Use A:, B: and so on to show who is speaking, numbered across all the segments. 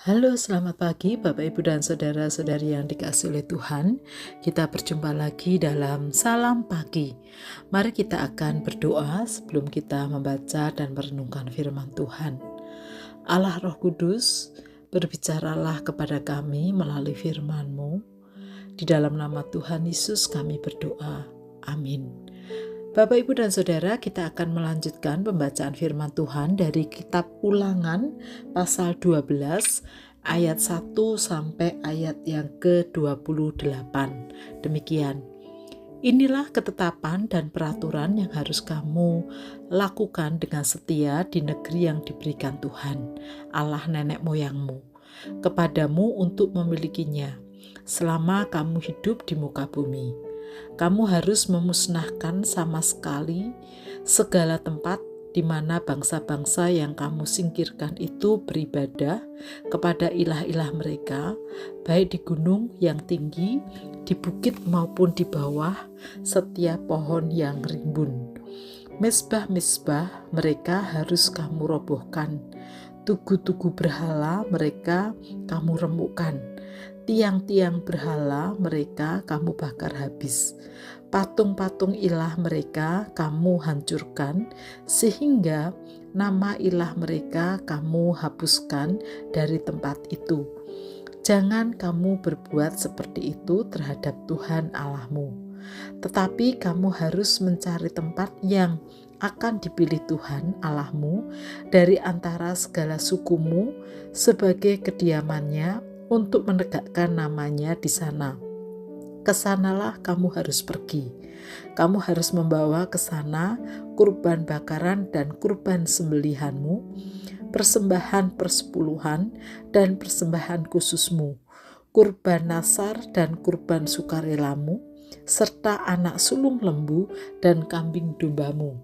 A: Halo, selamat pagi Bapak, Ibu, dan Saudara-saudari yang dikasihi oleh Tuhan. Kita berjumpa lagi dalam Salam Pagi. Mari kita akan berdoa sebelum kita membaca dan merenungkan firman Tuhan. Allah Roh Kudus, berbicaralah kepada kami melalui firman-Mu. Di dalam nama Tuhan Yesus kami berdoa. Amin. Bapak, Ibu, dan Saudara, kita akan melanjutkan pembacaan firman Tuhan dari kitab Ulangan pasal 12 ayat 1 sampai ayat yang ke-28. Demikian. Inilah ketetapan dan peraturan yang harus kamu lakukan dengan setia di negeri yang diberikan Tuhan, Allah nenek moyangmu, kepadamu untuk memilikinya, selama kamu hidup di muka bumi. Kamu harus memusnahkan sama sekali segala tempat di mana bangsa-bangsa yang kamu singkirkan itu beribadah kepada ilah-ilah mereka, baik di gunung yang tinggi, di bukit maupun di bawah setiap pohon yang rimbun. Mezbah-mezbah mereka harus kamu robohkan, tugu-tugu berhala mereka kamu remukkan, tiang-tiang berhala mereka kamu bakar habis, patung-patung ilah mereka kamu hancurkan, sehingga nama ilah mereka kamu hapuskan dari tempat itu. Jangan kamu berbuat seperti itu terhadap Tuhan Allahmu, tetapi kamu harus mencari tempat yang akan dipilih Tuhan Allahmu dari antara segala sukumu sebagai kediamannya untuk menegakkan namanya di sana. Kesanalah kamu harus pergi. Kamu harus membawa ke sana kurban bakaran dan kurban sembelihanmu, persembahan persepuluhan dan persembahan khususmu, kurban nasar dan kurban sukarelamu, serta anak sulung lembu dan kambing dombamu.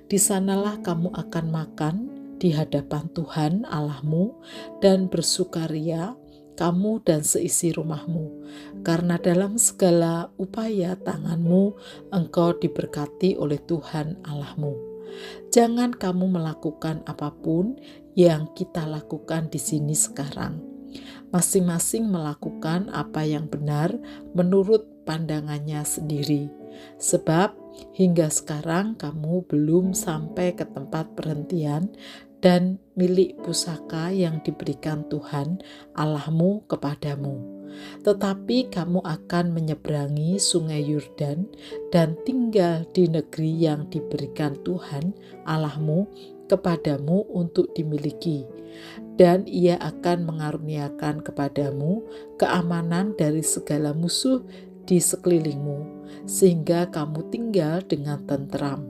A: Di sanalah kamu akan makan di hadapan Tuhan Allahmu dan bersukaria kamu dan seisi rumahmu, karena dalam segala upaya tanganmu engkau diberkati oleh Tuhan Allahmu. Jangan kamu melakukan apapun yang kita lakukan di sini sekarang. Masing-masing melakukan apa yang benar menurut pandangannya sendiri. Sebab hingga sekarang kamu belum sampai ke tempat perhentian dan milik pusaka yang diberikan Tuhan Allahmu kepadamu. Tetapi kamu akan menyeberangi sungai Yordan dan tinggal di negeri yang diberikan Tuhan Allahmu kepadamu untuk dimiliki. Dan ia akan mengaruniakan kepadamu keamanan dari segala musuh di sekelilingmu, sehingga kamu tinggal dengan tentram.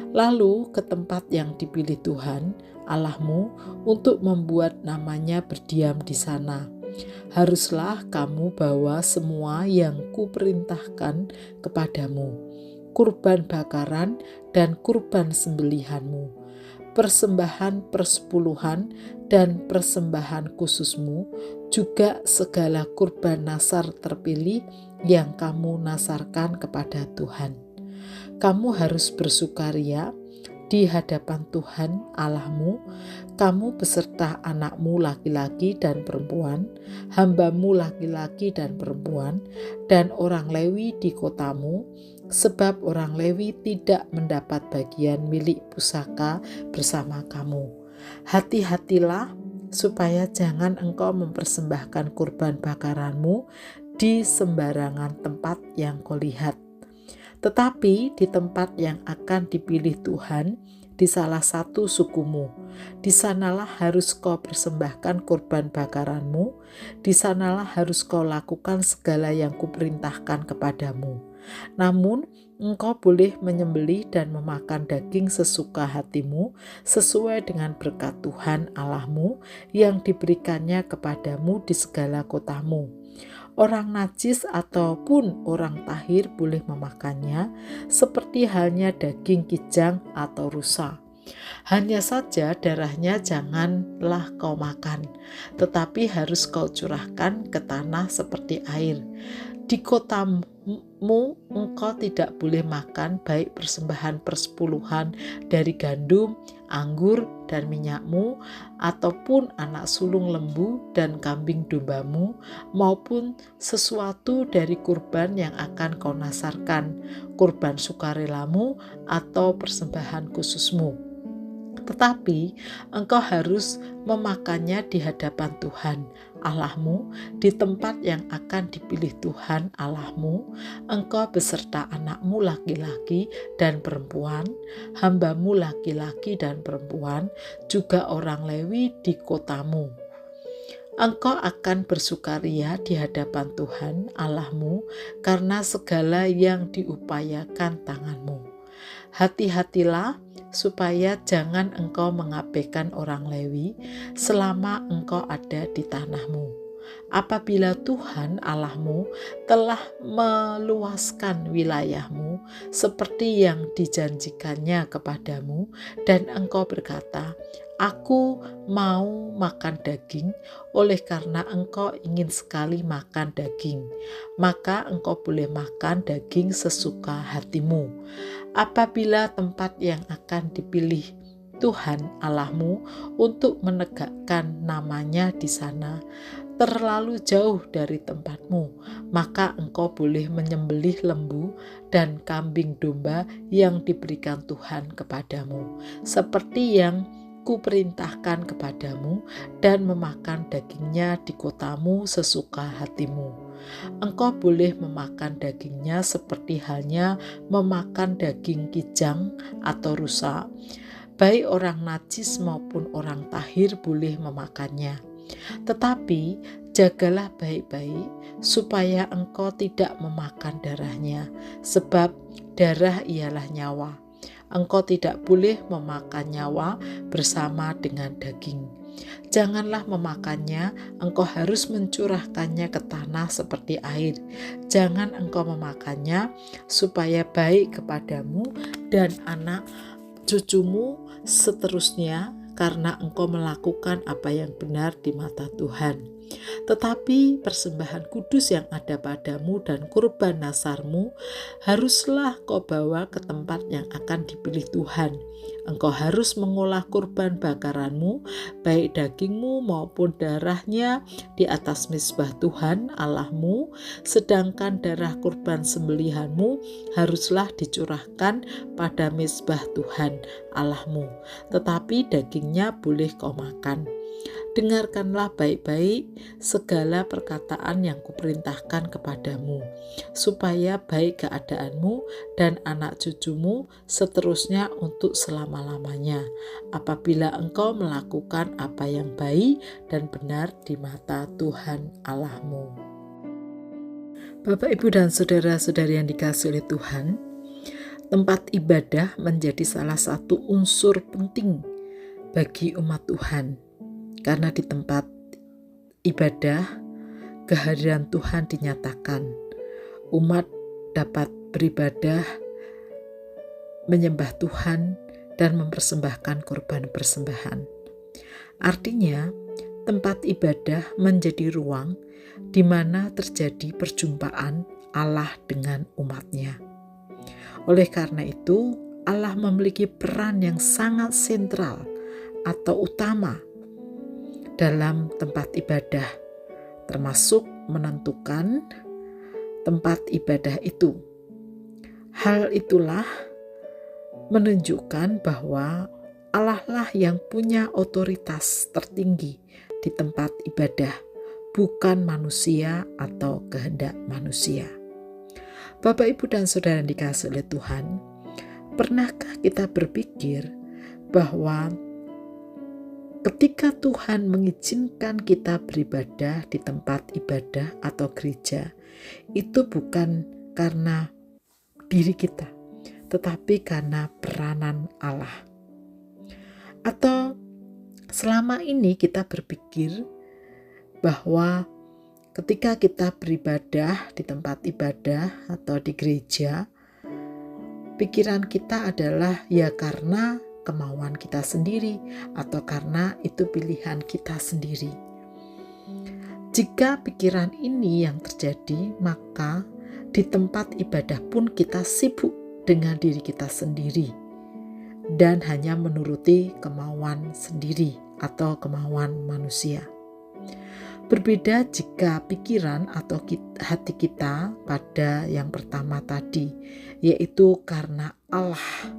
A: Lalu ke tempat yang dipilih Tuhan Allahmu untuk membuat namanya berdiam di sana. Haruslah kamu bawa semua yang kuperintahkan kepadamu, kurban bakaran dan kurban sembelihanmu, persembahan persepuluhan dan persembahan khususmu, juga segala kurban nasar terpilih yang kamu nasarkan kepada Tuhan. Kamu harus bersukaria di hadapan Tuhan Allahmu, kamu beserta anakmu laki-laki dan perempuan, hambamu laki-laki dan perempuan, dan orang Lewi di kotamu, sebab orang Lewi tidak mendapat bagian milik pusaka bersama kamu. Hati-hatilah supaya jangan engkau mempersembahkan kurban bakaranmu di sembarangan tempat yang kau lihat, tetapi di tempat yang akan dipilih Tuhan di salah satu sukumu. Di sanalah harus kau persembahkan kurban bakaranmu, di sanalah harus kau lakukan segala yang kuperintahkan kepadamu. Namun engkau boleh menyembelih dan memakan daging sesuka hatimu sesuai dengan berkat Tuhan Allahmu yang diberikannya kepadamu di segala kotamu. Orang najis ataupun orang tahir boleh memakannya, seperti halnya daging kijang atau rusa. Hanya saja darahnya janganlah kau makan, tetapi harus kau curahkan ke tanah seperti air. Di kotamu engkau tidak boleh makan baik persembahan persepuluhan dari gandum, anggur, dan minyakmu, ataupun anak sulung lembu dan kambing dombamu, maupun sesuatu dari kurban yang akan kau nasarkan, kurban sukarelamu atau persembahan khususmu. Tetapi engkau harus memakannya di hadapan Tuhan Allahmu di tempat yang akan dipilih Tuhan Allahmu, engkau beserta anakmu laki-laki dan perempuan, hambamu laki-laki dan perempuan, juga orang Lewi di kotamu. Engkau akan bersukaria di hadapan Tuhan Allahmu karena segala yang diupayakan tanganmu. Hati-hatilah supaya jangan engkau mengabaikan orang Lewi selama engkau ada di tanahmu. Apabila Tuhan Allahmu telah meluaskan wilayahmu seperti yang dijanjikannya kepadamu, dan engkau berkata, "Aku mau makan daging," oleh karena engkau ingin sekali makan daging, maka engkau boleh makan daging sesuka hatimu. Apabila tempat yang akan dipilih Tuhan Allahmu untuk menegakkan namanya di sana terlalu jauh dari tempatmu, maka engkau boleh menyembelih lembu dan kambing domba yang diberikan Tuhan kepadamu, seperti yang kuperintahkan kepadamu, dan memakan dagingnya di kotamu sesuka hatimu. Engkau boleh memakan dagingnya seperti halnya memakan daging kijang atau rusa. Baik orang najis maupun orang tahir boleh memakannya. Tetapi jagalah baik-baik supaya engkau tidak memakan darahnya, sebab darah ialah nyawa. Engkau tidak boleh memakan nyawa bersama dengan daging. Janganlah memakannya, engkau harus mencurahkannya ke tanah seperti air. Jangan engkau memakannya supaya baik kepadamu dan anak cucumu seterusnya, karena engkau melakukan apa yang benar di mata Tuhan. Tetapi persembahan kudus yang ada padamu dan kurban nasarmu haruslah kau bawa ke tempat yang akan dipilih Tuhan. Engkau harus mengolah kurban bakaranmu, baik dagingmu maupun darahnya, di atas mezbah Tuhan Allahmu, sedangkan darah kurban sembelihanmu haruslah dicurahkan pada mezbah Tuhan Allahmu, tetapi dagingnya boleh kau makan. Dengarkanlah baik-baik segala perkataan yang kuperintahkan kepadamu, supaya baik keadaanmu dan anak cucumu seterusnya untuk selama-lamanya, apabila engkau melakukan apa yang baik dan benar di mata Tuhan Allahmu. Bapak, Ibu, dan saudara-saudari yang dikasihi oleh Tuhan, tempat ibadah menjadi salah satu unsur penting bagi umat Tuhan. Karena di tempat ibadah, kehadiran Tuhan dinyatakan. Umat dapat beribadah, menyembah Tuhan, dan mempersembahkan korban persembahan. Artinya, tempat ibadah menjadi ruang di mana terjadi perjumpaan Allah dengan umatnya. Oleh karena itu, Allah memiliki peran yang sangat sentral atau utama dalam tempat ibadah, termasuk menentukan tempat ibadah itu. Hal itulah menunjukkan bahwa Allah lah yang punya otoritas tertinggi di tempat ibadah, bukan manusia atau kehendak manusia. Bapak, Ibu, dan saudara yang dikasihi oleh Tuhan, pernahkah kita berpikir bahwa ketika Tuhan mengizinkan kita beribadah di tempat ibadah atau gereja, itu bukan karena diri kita, tetapi karena peranan Allah? Atau selama ini kita berpikir bahwa ketika kita beribadah di tempat ibadah atau di gereja, pikiran kita adalah ya karena kemauan kita sendiri atau karena itu pilihan kita sendiri. Jika pikiran ini yang terjadi, maka Di tempat ibadah pun kita sibuk dengan diri kita sendiri dan hanya menuruti kemauan sendiri atau kemauan manusia. Berbeda jika pikiran atau hati kita pada yang pertama tadi, yaitu karena Allah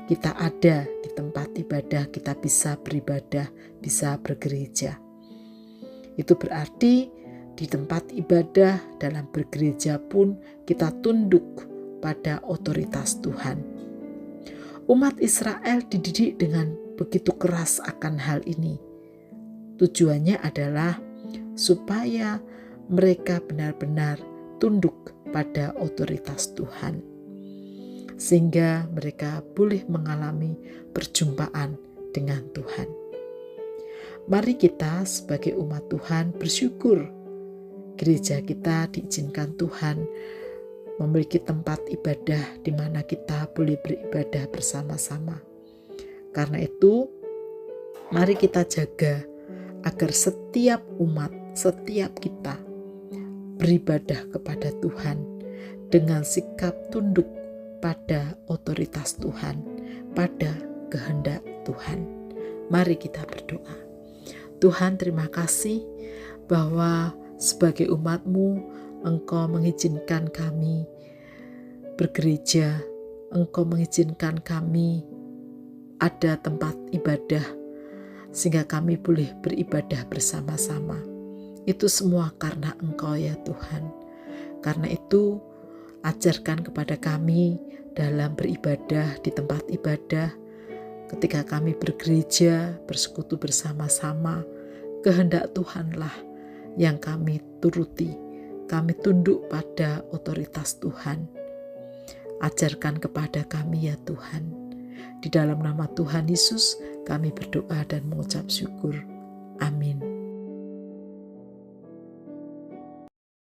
A: kita ada di tempat ibadah, kita bisa beribadah, bisa bergereja. Itu berarti di tempat ibadah, dalam bergereja pun kita tunduk pada otoritas Tuhan. Umat Israel dididik dengan begitu keras akan hal ini. Tujuannya adalah supaya mereka benar-benar tunduk pada otoritas Tuhan, sehingga mereka boleh mengalami perjumpaan dengan Tuhan. Mari kita sebagai umat Tuhan bersyukur gereja kita diizinkan Tuhan memiliki tempat ibadah di mana kita boleh beribadah bersama-sama. Karena itu, mari kita jaga agar setiap umat, setiap kita beribadah kepada Tuhan dengan sikap tunduk pada otoritas Tuhan, pada kehendak Tuhan. Mari kita berdoa. Tuhan, terima kasih bahwa sebagai umat-Mu, Engkau mengizinkan kami bergereja, Engkau mengizinkan kami ada tempat ibadah, sehingga kami boleh beribadah bersama-sama. Itu semua karena Engkau ya Tuhan. Karena itu, ajarkan kepada kami dalam beribadah di tempat ibadah, ketika kami bergereja, bersekutu bersama-sama, kehendak Tuhanlah yang kami turuti. Kami tunduk pada otoritas Tuhan. Ajarkan kepada kami ya Tuhan. Di dalam nama Tuhan Yesus kami berdoa dan mengucap syukur. Amin.